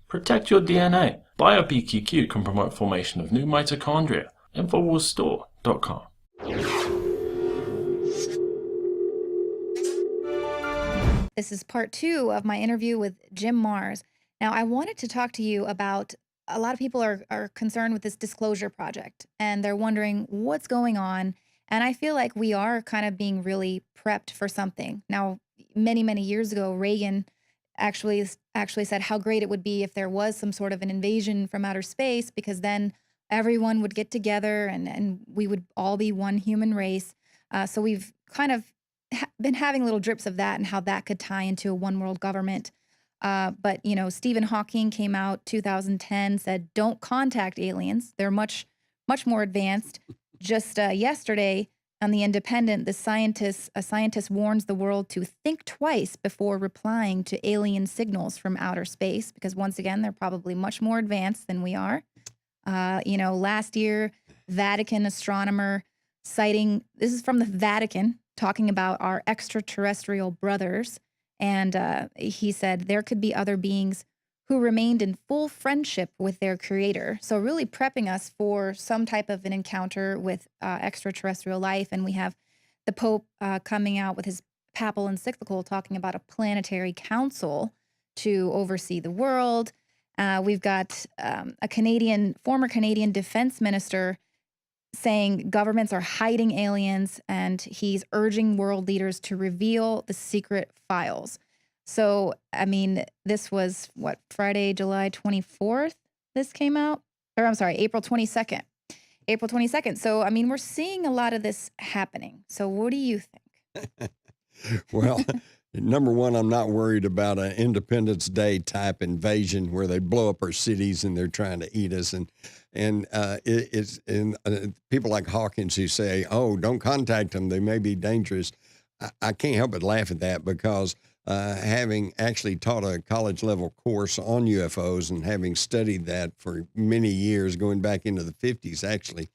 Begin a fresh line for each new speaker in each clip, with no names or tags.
Protect your DNA. BioPQQ can promote formation of new mitochondria. Infowarsstore.com.
This is part 2 of my interview with Jim Marrs. Now, I wanted to talk to you about a lot of people are concerned with this disclosure project, and they're wondering what's going on. And I feel like we are kind of being really prepped for something. Now, many, many years ago, Reagan actually said how great it would be if there was some sort of an invasion from outer space, because then everyone would get together and we would all be one human race. So we've kind of been having little drips of that and how that could tie into a one world government. But, Stephen Hawking came out 2010, said, don't contact aliens. They're much, much more advanced. Just yesterday on The Independent, a scientist warns the world to think twice before replying to alien signals from outer space, because once again, they're probably much more advanced than we are. Last year, Vatican astronomer citing, this is from the Vatican, talking about our extraterrestrial brothers. And he said there could be other beings who remained in full friendship with their creator. So really prepping us for some type of an encounter with extraterrestrial life. And we have the Pope coming out with his papal encyclical talking about a planetary council to oversee the world. We've got a former Canadian defense minister saying governments are hiding aliens, and he's urging world leaders to reveal the secret files. So, this was Friday, July 24th, this came out? Or I'm sorry, April 22nd. April 22nd. So, we're seeing a lot of this happening. So what do you think?
Well, number one, I'm not worried about an Independence Day type invasion where they blow up our cities and they're trying to eat us. And people like Hawkins who say, "Oh, don't contact them; they may be dangerous." I can't help but laugh at that, because having actually taught a college level course on UFOs and having studied that for many years, going back into the 50s, actually,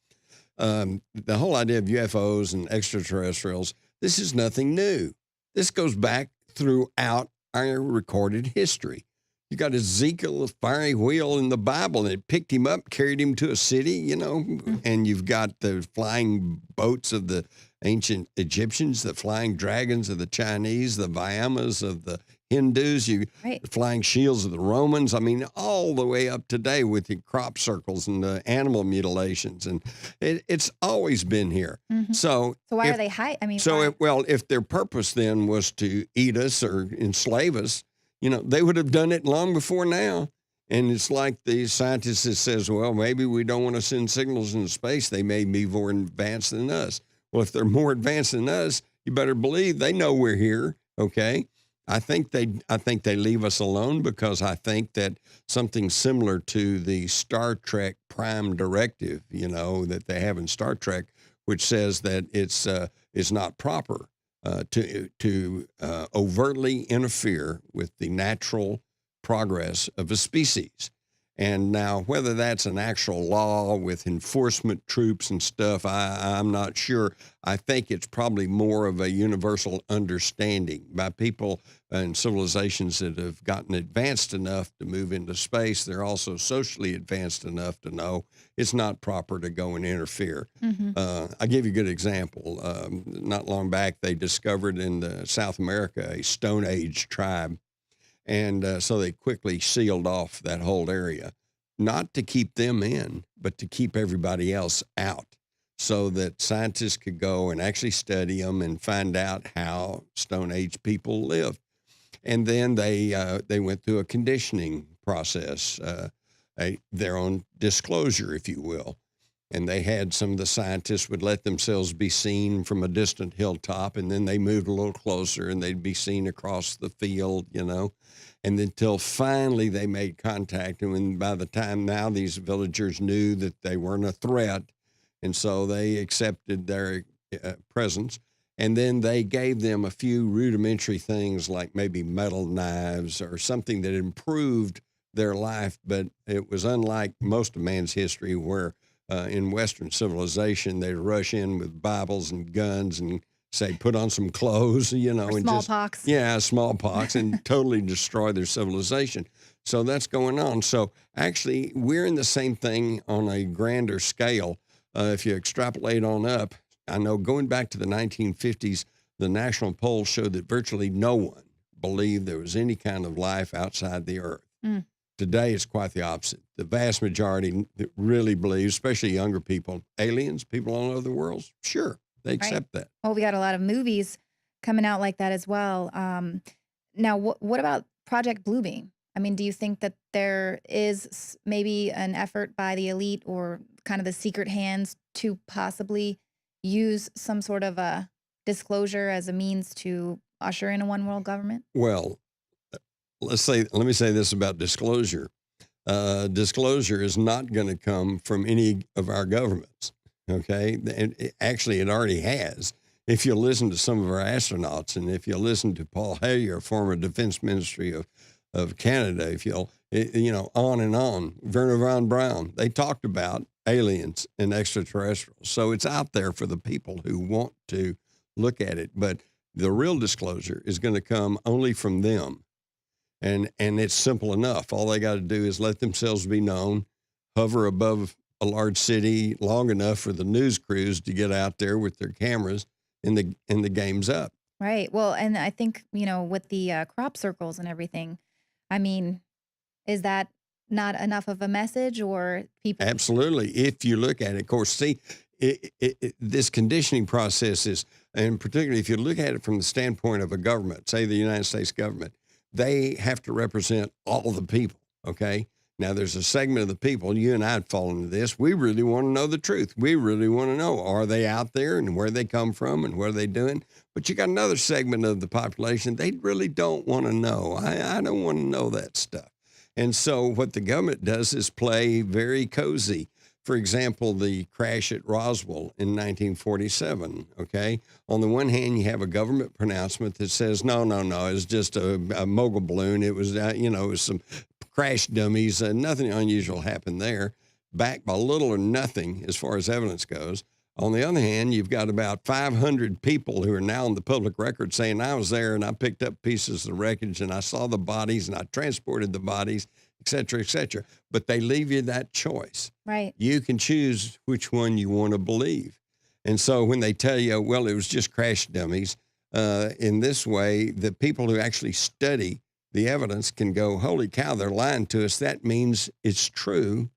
the whole idea of UFOs and extraterrestrials, this is nothing new. This goes back throughout our recorded history. You got Ezekiel, a fiery wheel in the Bible, and it picked him up, carried him to a city, and you've got the flying boats of the ancient Egyptians, the flying dragons of the Chinese, the Vyamas of the Hindus, the flying shields of the Romans. All the way up today with the crop circles and the animal mutilations. And it's always been here.
Mm-hmm. So why are they hiding?
If their purpose then was to eat us or enslave us, they would have done it long before now. And it's like the scientist that says, well, maybe we don't want to send signals into space. They may be more advanced than us. Well, if they're more advanced than us, you better believe they know we're here. Okay. I think they leave us alone, because I think that something similar to the Star Trek Prime Directive, that they have in Star Trek, which says that it's not proper to overtly interfere with the natural progress of a species. And now, whether that's an actual law with enforcement troops and stuff, I'm not sure. I think it's probably more of a universal understanding by people and civilizations that have gotten advanced enough to move into space. They're also socially advanced enough to know it's not proper to go and interfere.
Mm-hmm.
I'll give you a good example. Not long back, they discovered in South America a Stone Age tribe. And so they quickly sealed off that whole area, not to keep them in, but to keep everybody else out, so that scientists could go and actually study them and find out how Stone Age people lived. And then they went through a conditioning process, their own disclosure, if you will. And they had some of the scientists would let themselves be seen from a distant hilltop, and then they moved a little closer and they'd be seen across the field, and until finally they made contact. And by the time now these villagers knew that they weren't a threat, and so they accepted their presence. And then they gave them a few rudimentary things like maybe metal knives or something that improved their life. But it was unlike most of man's history, where in Western civilization, they'd rush in with Bibles and guns and say, put on some clothes,
or
and
smallpox.
smallpox, and totally destroy their civilization. So that's going on. So actually, we're in the same thing on a grander scale. If you extrapolate on up, I know going back to the 1950s, the national polls showed that virtually no one believed there was any kind of life outside the Earth.
Mm.
Today, it's quite the opposite. The vast majority really believe, especially younger people, aliens, people on other worlds, sure, they accept that.
Well, we got a lot of movies coming out like that as well. Now, what about Project Bluebeam? I mean, do you think that there is maybe an effort by the elite or kind of the secret hands to possibly use some sort of a disclosure as a means to usher in a one world government?
Well, let me say this about disclosure. Disclosure is not going to come from any of our governments. Okay. And actually, it already has. If you listen to some of our astronauts, and if you listen to Paul Hellyer, former Defense Ministry of Canada, if you'll, on and on, Werner von Braun, they talked about aliens and extraterrestrials. So it's out there for the people who want to look at it. But the real disclosure is going to come only from them. And it's simple enough. All they got to do is let themselves be known, hover above a large city long enough for the news crews to get out there with their cameras, and the game's up.
Right. Well, and I think, with the crop circles and everything, I mean, is that not enough of a message, or people?
Absolutely. If you look at it, of course, see, this conditioning process is, and particularly if you look at it from the standpoint of a government, say the United States government, they have to represent all the people, okay? Now, there's a segment of the people, you and I fall into this, we really want to know the truth. We really want to know, are they out there and where they come from and what are they doing? But you got another segment of the population, they really don't want to know. I don't want to know that stuff. And so what the government does is play very cozy. For example, the crash at Roswell in 1947, okay? On the one hand, you have a government pronouncement that says, no, it's just a mogul balloon. It was, it was some crash dummies. Nothing unusual happened there, backed by little or nothing as far as evidence goes. On the other hand, you've got about 500 people who are now on the public record saying, I was there and I picked up pieces of the wreckage and I saw the bodies and I transported the bodies, et cetera, et cetera. But they leave you that choice.
Right.
You can choose which one you want to believe. And so when they tell you, well, it was just crash dummies, in this way, the people who actually study the evidence can go, holy cow, they're lying to us. That means it's true.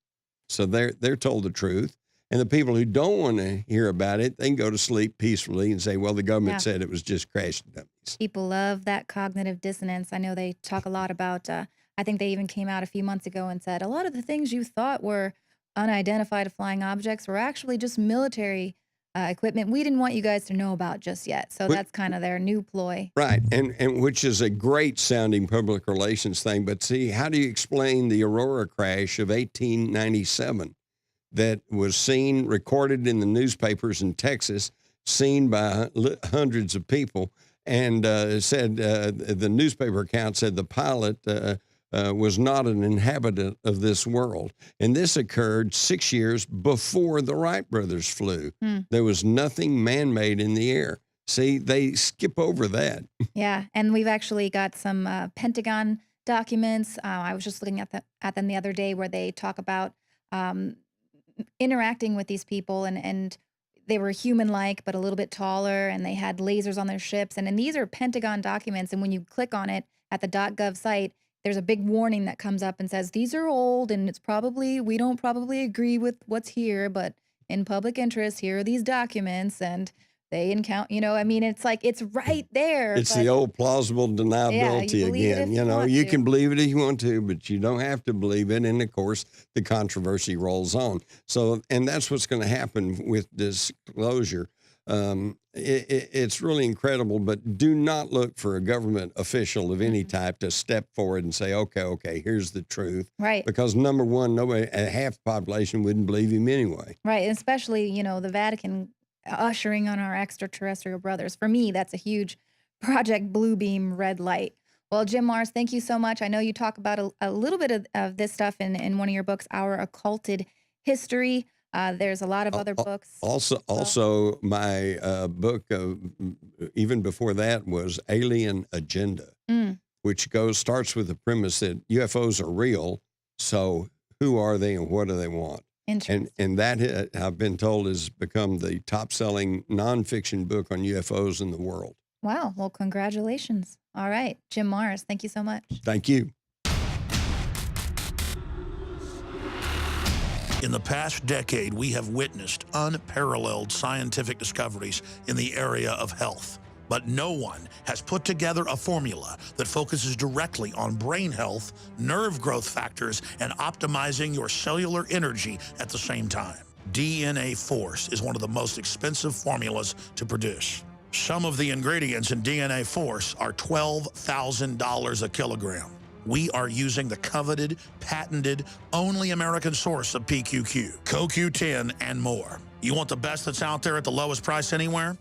So they're told the truth. And the people who don't want to hear about it, they can go to sleep peacefully and say, well, the government said it was just crash dummies.
People love that cognitive dissonance. I know they talk a lot about, I think they even came out a few months ago and said, a lot of the things you thought were unidentified flying objects were actually just military equipment we didn't want you guys to know about just yet. So that's kind of their new ploy.
Right. And which is a great sounding public relations thing. But see, how do you explain the Aurora crash of 1897 that was seen, recorded in the newspapers in Texas, seen by hundreds of people, and said the newspaper account said the pilot was not an inhabitant of this world. And this occurred 6 years before the Wright brothers flew. There was nothing man-made in the air. See, they skip over that.
Yeah, and we've actually got some Pentagon documents. I was just looking at them the other day where they talk about interacting with these people, and they were human-like but a little bit taller, and they had lasers on their ships. And these are Pentagon documents, and when you click on it at the .gov site, there's a big warning that comes up and says, these are old, and we don't probably agree with what's here, but in public interest, here are these documents, and they encounter, it's like, it's right there.
It's the old plausible deniability again. You can believe it if you want to, but you don't have to believe it. And of course, the controversy rolls on. So, and that's what's going to happen with disclosure. It's really incredible, but do not look for a government official of any type to step forward and say, okay, here's the truth.
Right.
Because number one, half the population wouldn't believe him anyway.
Right. Especially, the Vatican ushering on our extraterrestrial brothers. For me, that's a huge Project Bluebeam red light. Well, Jim Marrs, thank you so much. I know you talk about a little bit of this stuff in one of your books, Our Occulted History. There's a lot of other books.
Also, my book, even before that, was Alien Agenda, which starts with the premise that UFOs are real. So who are they and what do they want?
Interesting.
And that, I've been told, has become the top-selling nonfiction book on UFOs in the world.
Wow. Well, congratulations. All right. Jim Marrs, thank you so much.
Thank you.
In the past decade, we have witnessed unparalleled scientific discoveries in the area of health. But no one has put together a formula that focuses directly on brain health, nerve growth factors, and optimizing your cellular energy at the same time. DNA Force is one of the most expensive formulas to produce. Some of the ingredients in DNA Force are $12,000 a kilogram. We are using the coveted, patented, only American source of PQQ, CoQ10, and more. You want the best that's out there at the lowest price anywhere?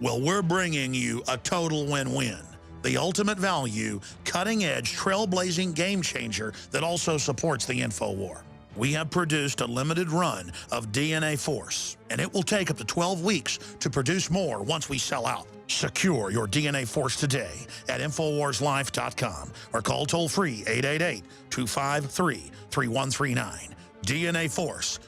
Well, we're bringing you a total win-win. The ultimate value, cutting-edge, trailblazing game changer that also supports the Infowar. We have produced a limited run of DNA Force, and it will take up to 12 weeks to produce more once we sell out. Secure your DNA Force today at InfoWarsLife.com or call toll-free 888-253-3139. DNA Force,